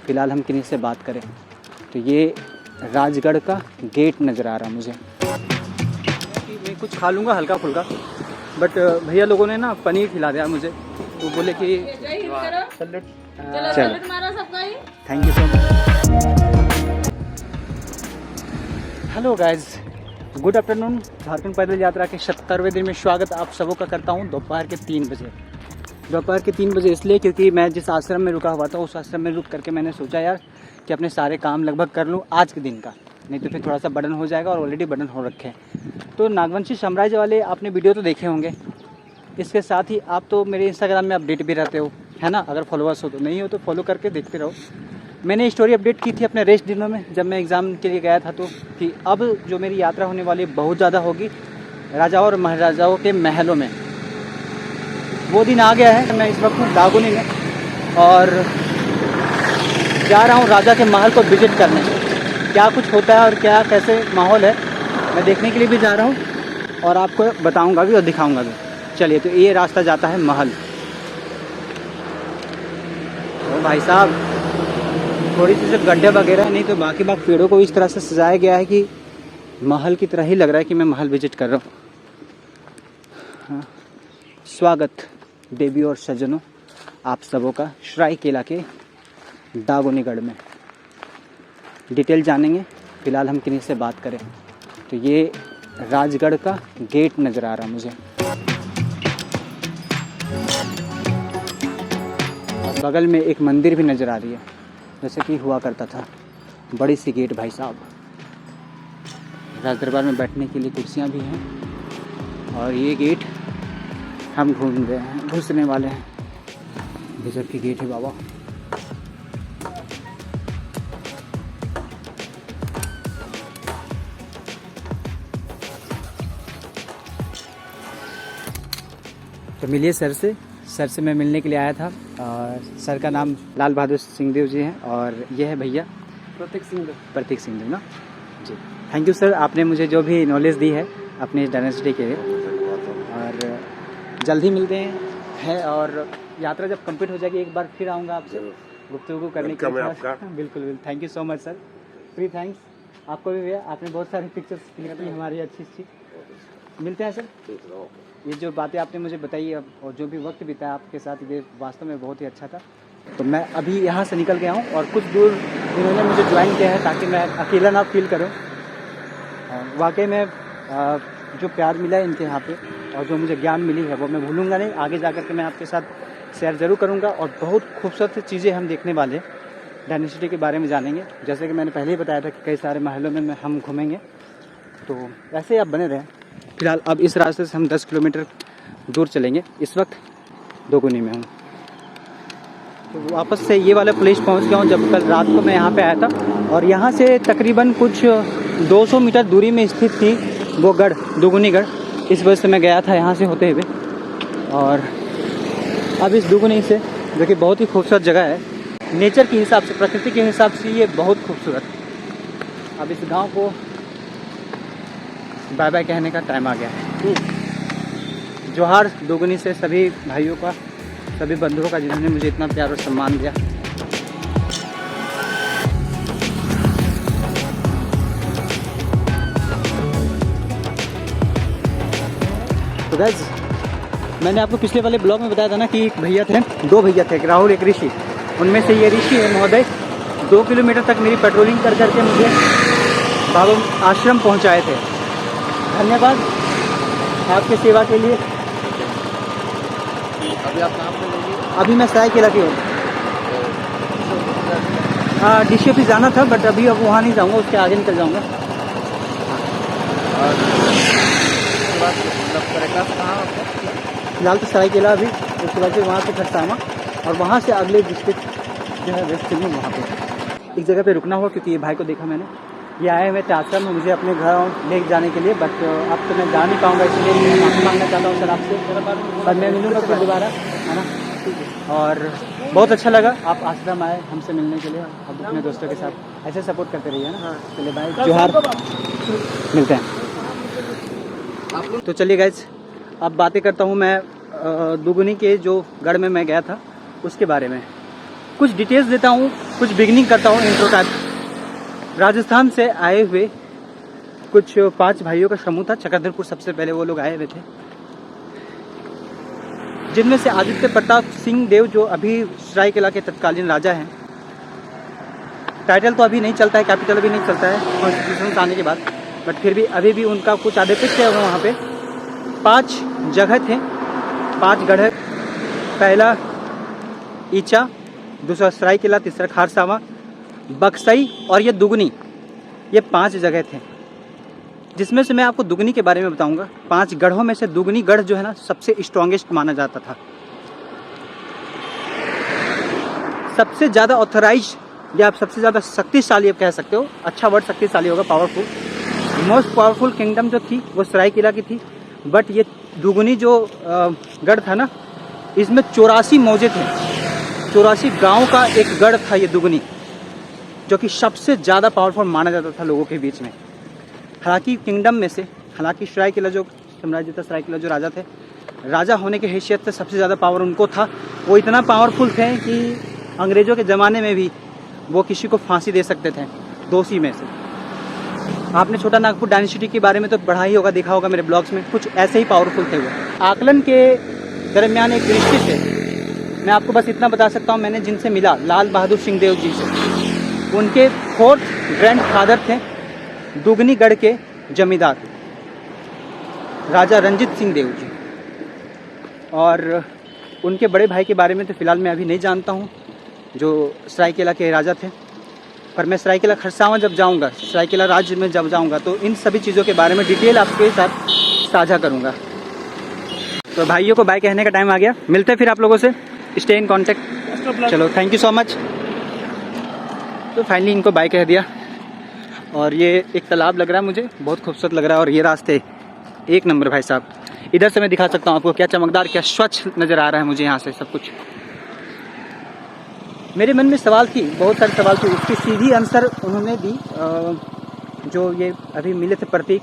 फ़िलहाल हम किन्हीं से बात करें तो ये राजगढ़ का गेट नज़र आ रहा मुझे। मैं कुछ खा लूँगा हल्का फुल्का, बट भैया लोगों ने ना पनीर खिला दिया मुझे, तो बोले कि चलो thank you so much. Hello guys, good afternoon. Jharkhand पैदल यात्रा के 77वें दिन में स्वागत आप सबों का करता हूँ दोपहर के 3 बजे। दोपहर के 3 बजे इसलिए क्योंकि मैं जिस आश्रम में रुका हुआ था उस आश्रम में रुक करके मैंने सोचा यार कि अपने सारे काम लगभग कर लूँ आज के दिन का, नहीं तो फिर थोड़ा सा बर्डन हो जाएगा और ऑलरेडी बर्डन हो रखे हैं। तो नागवंशी साम्राज्य वाले आपने वीडियो तो देखे होंगे, इसके साथ ही आप तो मेरे इंस्टाग्राम में अपडेट भी रहते हो, है ना। अगर फॉलोअर्स हो तो, नहीं हो तो फॉलो करके देखते रहो। मैंने स्टोरी अपडेट की थी अपने रेस्ट दिनों में जब मैं एग्ज़ाम के लिए गया था, तो कि अब जो मेरी यात्रा होने वाली बहुत ज़्यादा होगी राजाओं और महाराजाओं के महलों में। वो दिन आ गया है। मैं इस वक्त हूँ दागुनी में और जा रहा हूँ राजा के महल को विजिट करने। क्या कुछ होता है और क्या कैसे माहौल है मैं देखने के लिए भी जा रहा हूँ और आपको बताऊँगा भी और दिखाऊँगा भी। चलिए, तो ये रास्ता जाता है महल। ओ भाई साहब, थोड़ी सी सिर्फ गड्ढे वगैरह नहीं तो बाकी पेड़ों को इस तरह से सजाया गया है कि महल की तरह ही लग रहा है कि मैं महल विजिट कर रहा हूँ। हाँ। स्वागत देवी और सज्जनों आप सबों का सरायकेला के दागोनीगढ़ में। डिटेल जानेंगे, फ़िलहाल हम किन्हीं से बात करें तो ये राजगढ़ का गेट नज़र आ रहा मुझे। बगल में एक मंदिर भी नज़र आ रही है जैसे कि हुआ करता था। बड़ी सी गेट भाई साहब। राज दरबार में बैठने के लिए कुर्सियाँ भी हैं और ये गेट हम घुसने वाले हैं। गजब की गेट है बाबा। तो मिलिए सर से मैं मिलने के लिए आया था और सर का नाम लाल बहादुर सिंहदेव जी हैं और ये है भैया प्रतीक सिंहदेव ना जी। थैंक यू सर, आपने मुझे जो भी नॉलेज दी है अपने इस डायनेस्टी के लिए, और जल्द ही मिलते हैं और यात्रा जब कंप्लीट हो जाएगी एक बार फिर आऊँगा आपसे गुफ्तगू करने के लिए। बिल्कुल, thank you so much sir. Free thanks आपको भी भैया, आपने बहुत सारी पिक्चर्स क्लिक की हमारी अच्छी। मिलते हैं सर। ये जो बातें आपने मुझे बताई और जो भी वक्त बिताया आपके साथ, ये वास्तव में बहुत ही अच्छा था। तो मैं अभी यहाँ से निकल गया हूँ और कुछ दूर इन्होंने मुझे ज्वाइन किया है ताकि मैं अकेला ना फील करूँ। वाकई में जो प्यार मिला है इनके यहाँ पे और जो मुझे ज्ञान मिली है वो मैं भूलूंगा नहीं। आगे जा कर के मैं आपके साथ शेयर ज़रूर करूँगा और बहुत खूबसूरत चीज़ें हम देखने वाले डायनेस्टी के बारे में जानेंगे। जैसे कि मैंने पहले ही बताया था कि कई सारे महलों में हम घूमेंगे, तो ऐसे ही आप बने रहें। फिलहाल अब इस रास्ते से हम 10 किलोमीटर दूर चलेंगे। इस वक्त दोगुनी में हूँ, तो वापस से ये वाला प्लेस पहुँच गया हूँ जब कल रात को मैं यहाँ पे आया था। और यहाँ से तकरीबन कुछ 200 मीटर दूरी में स्थित थी वो गढ़ दोगुनीगढ़। इस वजह से मैं गया था यहाँ से होते हुए। और अब इस दोगुनी से, जो कि बहुत ही खूबसूरत जगह है नेचर के हिसाब से, प्रकृति के हिसाब से ये बहुत खूबसूरत। अब इस गाँव को बाय बाय कहने का टाइम आ गया है। जोहार दोगुनी से सभी भाइयों का, सभी बंधुओं का जिन्होंने मुझे इतना प्यार और सम्मान दिया। तो गाइस, मैंने आपको पिछले वाले ब्लॉग में बताया था ना कि एक भैया थे, 2 भैया थे, एक राहुल एक ऋषि। उनमें से ये ऋषि है महोदय 2 किलोमीटर तक मेरी पेट्रोलिंग कर करके मुझे बाबा आश्रम पहुंचाए थे। धन्यवाद आपकी सेवा के लिए। अभी आप कहाँ पे रहेंगे? अभी मैं सरायकेला की हूँ। हाँ, डीसी ऑफिस जाना था बट अभी अब वहाँ नहीं जाऊँगा, उसके आगे निकल जाऊँगा। और उसके बाद मतलब कहाँ आपका? फिलहाल तो सरायकेला अभी, उसके बाद फिर वहाँ से खरसामा और वहाँ से अगले डिस्ट्रिक्ट जो है वेस्ट सिंह, वहाँ पे एक जगह पे रुकना हुआ क्योंकि ये भाई को देखा मैंने। ये आए हुए थे आश्रम में मुझे अपने घर ले जाने के लिए, बट अब तो मैं जा नहीं पाऊँगा, इसलिए मैं माफ़ी मांगना चाहता हूँ सर आपसे। और मैं मिलूँगा फिर दोबारा, है ना। और बहुत अच्छा लगा आप आश्रम आए हमसे मिलने के लिए। अब अपने दोस्तों के साथ ऐसे सपोर्ट करते रहिए ना। चलिए भाई, जोहार, मिलते हैं। तो चलिए गाइस, अब बातें करता हूँ मैं दोगुनी के जो गढ़ में मैं गया था उसके बारे में। कुछ डिटेल्स देता हूँ, कुछ बिगनिंग करता हूँ इंट्रो का। राजस्थान से आए हुए कुछ 5 भाइयों का समूह था, चक्रधरपुर सबसे पहले वो लोग आए हुए थे, जिनमें से आदित्य प्रताप सिंह देव जो अभी सरायकेला के तत्कालीन राजा हैं। टाइटल तो अभी नहीं चलता है, कैपिटल अभी नहीं चलता है कॉन्स्टिट्यूशन आने के बाद, बट फिर भी अभी भी उनका कुछ आधिपत्य है वहाँ पे। 5 जगह थे, 5 गढ़। पहला ईचा, दूसरा सरायकेला, तीसरा खारसावा, बक्सई और ये दुगनी, ये 5 जगह थे, जिसमें से मैं आपको दुगनी के बारे में बताऊंगा। 5 गढ़ों में से दुगनी गढ़ जो है ना सबसे स्ट्रॉन्गेस्ट माना जाता था, सबसे ज़्यादा ऑथराइज या आप सबसे ज़्यादा शक्तिशाली आप कह सकते हो, अच्छा वर्ड शक्तिशाली होगा, पावरफुल। मोस्ट पावरफुल किंगडम जो थी वो सरायकेला की थी, बट ये दुगनी जो गढ़ था ना, इसमें 84 मौजे थे, 84 गांव का एक गढ़ था ये दुगनी, जो कि सबसे ज़्यादा पावरफुल माना जाता था लोगों के बीच में। हालांकि किंगडम में से, हालांकि सरायकेला जो साम्राज्य था, सरायकेला जो राजा थे, राजा होने के हैसियत से सबसे ज़्यादा पावर उनको था। वो इतना पावरफुल थे कि अंग्रेज़ों के ज़माने में भी वो किसी को फांसी दे सकते थे, दोषी में से। आपने छोटा नागपुर डायनेस्टी के बारे में तो पढ़ा ही होगा, देखा होगा मेरे ब्लॉग्स में, कुछ ऐसे ही पावरफुल थे वो। आकलन के दरमियान एक दृष्टि से मैं आपको बस इतना बता सकता हूँ, मैंने जिनसे मिला लाल बहादुर सिंह देव जी से, उनके 4th ग्रैंडफादर थे दुगनीगढ़ के जमींदार राजा रंजीत सिंह देव जी, और उनके बड़े भाई के बारे में तो फिलहाल मैं अभी नहीं जानता हूँ, जो सरायकेला के राजा थे। पर मैं सरायकेला खरसावां जब जाऊँगा, सरायकेला राज्य में जब जाऊँगा, तो इन सभी चीज़ों के बारे में डिटेल आपके साथ साझा करूँगा। तो भाइयों को बाय कहने का टाइम आ गया, मिलते हैं फिर आप लोगों से, स्टे इन कॉन्टेक्ट। चलो, थैंक यू सो मच। तो फाइनली इनको बाय कह दिया, और ये एक तालाब लग रहा है मुझे, बहुत खूबसूरत लग रहा है, और ये रास्ते एक नंबर भाई साहब। इधर से मैं दिखा सकता हूँ आपको, क्या चमकदार, क्या स्वच्छ नज़र आ रहा है मुझे यहाँ से सब कुछ। मेरे मन में सवाल थी, बहुत सारे सवाल थे, उसकी सीधी आंसर उन्होंने दी। जो ये अभी मिले थे प्रतीक,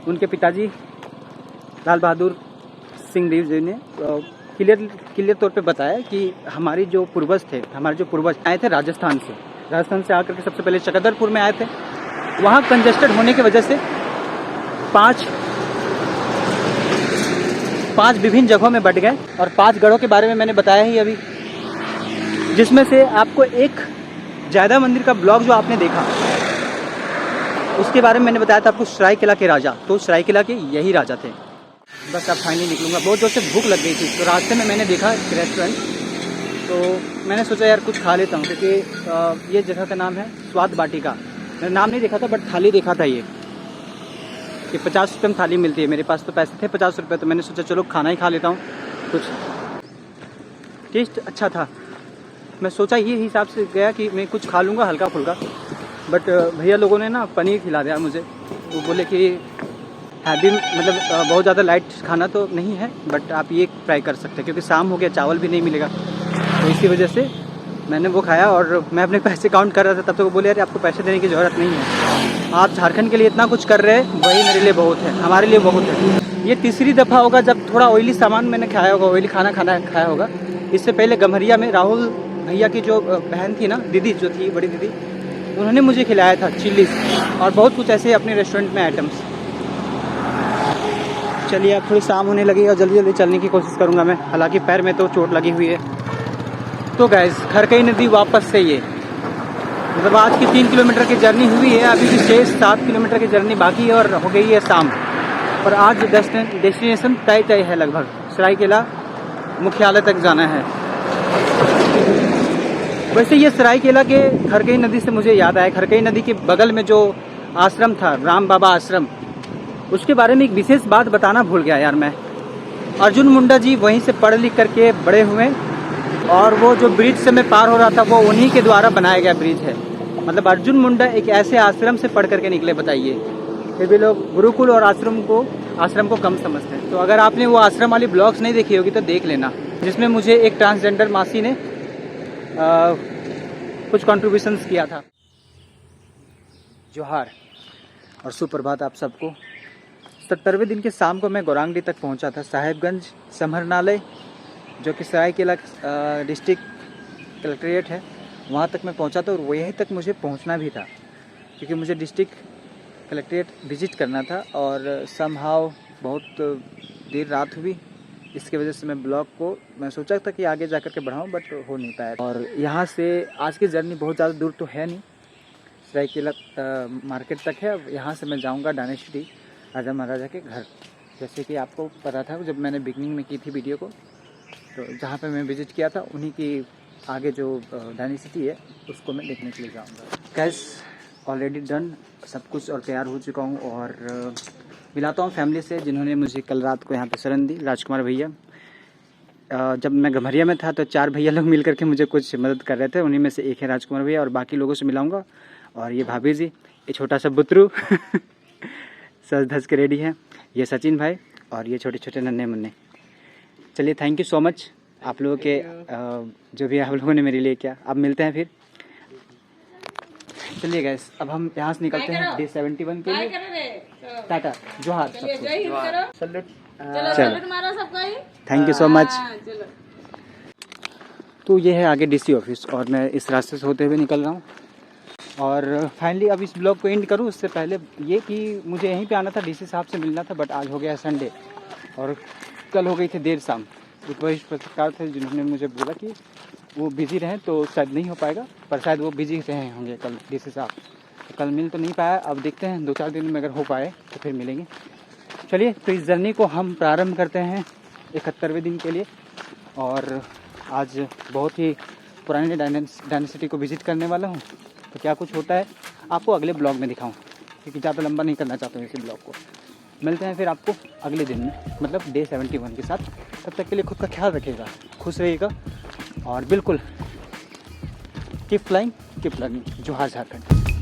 उनके पिताजी लाल बहादुर सिंह देव जी ने क्लियर तौर पे बताया कि हमारी जो पूर्वज थे, हमारे जो पूर्वज आए थे राजस्थान से आकर के सबसे पहले चक्रधरपुर में आए थे। वहाँ कंजेस्टेड होने की वजह से 5 विभिन्न जगहों में बट गए, और 5 गढ़ों के बारे में मैंने बताया ही अभी, जिसमें से आपको एक जायदा मंदिर का ब्लॉग जो आपने देखा, उसके बारे में मैंने बताया था आपको सरायकेला के राजा, तो सरायकेला के यही राजा थे। बस अब फाइनली निकलूँगा, बहुत जोर से भूख लग गई थी, तो रास्ते में मैंने देखा एक रेस्टोरेंट, तो मैंने सोचा यार कुछ खा लेता हूँ, क्योंकि ये जगह का नाम है स्वाद वाटिका। मैंने नाम नहीं देखा था, बट थाली देखा था ये, कि 50 रुपये में थाली मिलती है। मेरे पास तो पैसे थे 50 रुपये, तो मैंने सोचा चलो खाना ही खा लेता हूँ कुछ। टेस्ट अच्छा था, मैं सोचा ये हिसाब से गया कि मैं कुछ खा लूँगा हल्का फुल्का, बट भैया लोगों ने ना पनीर खिला दिया मुझे। वो बोले कि हैवी, मतलब बहुत ज़्यादा लाइट खाना तो नहीं है, बट आप ये ट्राई कर सकते हैं, क्योंकि शाम हो गया, चावल भी नहीं मिलेगा, तो इसी वजह से मैंने वो खाया। और मैं अपने पैसे काउंट कर रहा था, तब तक वो बोले यार आपको पैसे देने की ज़रूरत नहीं है, आप झारखंड के लिए इतना कुछ कर रहे हैं, वही मेरे लिए बहुत है, हमारे लिए बहुत है। ये तीसरी दफ़ा होगा जब थोड़ा ऑयली सामान मैंने खाया होगा, ऑयली खाना खाया होगा। इससे पहले गम्हरिया में राहुल भैया की जो बहन थी ना, दीदी जो थी, बड़ी दीदी, उन्होंने मुझे खिलाया था चिल्लीज और बहुत कुछ ऐसे अपने रेस्टोरेंट में आइटम्स। चलिए अब थोड़ी शाम होने लगी और जल्दी जल्दी चलने की कोशिश करूँगा मैं, हालांकि पैर में तो चोट लगी हुई है। तो गाइस, खरकई नदी वापस से ये, मतलब आज की 3 किलोमीटर की जर्नी हुई है, अभी भी 6-7 किलोमीटर की जर्नी बाकी है, और हो गई है शाम। और आज डेस्टिनेशन तय है लगभग, सरायकेला मुख्यालय तक जाना है। वैसे ये सरायकेला के खरकई नदी से मुझे याद आया, खरकई नदी के बगल में जो आश्रम था, राम बाबा आश्रम, उसके बारे में एक विशेष बात बताना भूल गया यार मैं। अर्जुन मुंडा जी वहीं से पढ़ लिख करके बड़े हुए, और वो जो ब्रिज से मैं पार हो रहा था वो उन्हीं के द्वारा बनाया गया ब्रिज है। मतलब अर्जुन मुंडा एक ऐसे आश्रम से पढ़ करके निकले, बताइए। फिर भी लोग गुरुकुल और आश्रम को कम समझते हैं। तो अगर आपने वो आश्रम वाली ब्लॉग्स नहीं देखी होगी तो देख लेना, जिसमें मुझे एक ट्रांसजेंडर मासी ने कुछ कॉन्ट्रीब्यूशंस किया था। जोहार और सुप्रभात आप सबको। 70वें दिन के शाम को मैं गौरांगडी तक पहुंचा था, साहेबगंज समाहरणालय, जो कि सरायकेला डिस्ट्रिक्ट कलेक्ट्रेट है वहाँ तक मैं पहुँचा था और वहीं तक मुझे पहुँचना भी था, क्योंकि मुझे डिस्ट्रिक्ट कलेक्ट्रेट विज़िट करना था और समहाउ बहुत देर रात हुई। इसकी वजह से मैं ब्लॉग को मैं सोचा था कि आगे जा कर के बढ़ाऊँ, बट हो नहीं पाया। और यहाँ से आज की जर्नी बहुत ज़्यादा दूर तो है नहीं, सरायकेला मार्केट तक है। अब यहाँ से मैं जाऊँगा डायनेस्टी राजा महाराजा के घर। जैसे कि आपको पता था जब मैंने बिगनिंग में की थी वीडियो को, तो जहाँ पे मैं विज़िट किया था उन्हीं की आगे जो डायनेस्टी है उसको मैं देखने के लिए जाऊँगा। गैस ऑलरेडी डन सब कुछ और तैयार हो चुका हूँ और मिलाता हूँ फैमिली से जिन्होंने मुझे कल रात को यहाँ पे शरण दी। राजकुमार भैया, जब मैं गम्हरिया में था तो 4 भैया लोग मिल करके मुझे कुछ मदद कर रहे थे, उन्हीं में से एक है राजकुमार भैया और बाकी लोगों से मिलाऊंगा। और ये भाभी जी, ये छोटा सा बुतरू सज धज के रेडी है, ये सचिन भाई और ये छोटे छोटे नन्हे मुन्ने। चलिए थैंक यू सो मच आप लोगों के जो भी आप लोगों ने मेरे लिए किया। अब मिलते हैं फिर। चलिए गैस अब हम यहाँ से निकलते हैं डे 71 के लिए। टाटा जोहार सबको। चलो थैंक यू सो मच। तो ये है आगे डीसी ऑफिस और मैं इस रास्ते से होते हुए निकल रहा हूँ। और फाइनली अब इस ब्लॉग को एंड करूँ उससे पहले ये कि मुझे यहीं पे आना था, डीसी साहब से मिलना था, बट आज हो गया संडे और कल हो गई थी देर शाम। एक वरिष्ठ पत्रकार थे जिन्होंने मुझे बोला कि वो बिज़ी रहें तो शायद नहीं हो पाएगा, पर शायद वो बिज़ी रहे होंगे कल डीसी साहब, तो कल मिल तो नहीं पाया। अब देखते हैं 2-4 दिन में अगर हो पाए तो फिर मिलेंगे। चलिए तो इस जर्नी को हम प्रारंभ करते हैं 71वें दिन के लिए। और आज बहुत ही पुराने डायनेस्टी को विज़िट करने वाला हूँ, तो क्या कुछ होता है आपको अगले ब्लॉग में दिखाऊँ, क्योंकि ज़्यादा लंबा नहीं करना चाहता हूँ इसी ब्लॉग को। मिलते हैं फिर आपको अगले दिन में, मतलब डे 71 के साथ। तब तक के लिए खुद का ख्याल रखिएगा, खुश रहिएगा और बिल्कुल कीप फ्लाइंग कीप लर्निंग। जोहार झारखंड।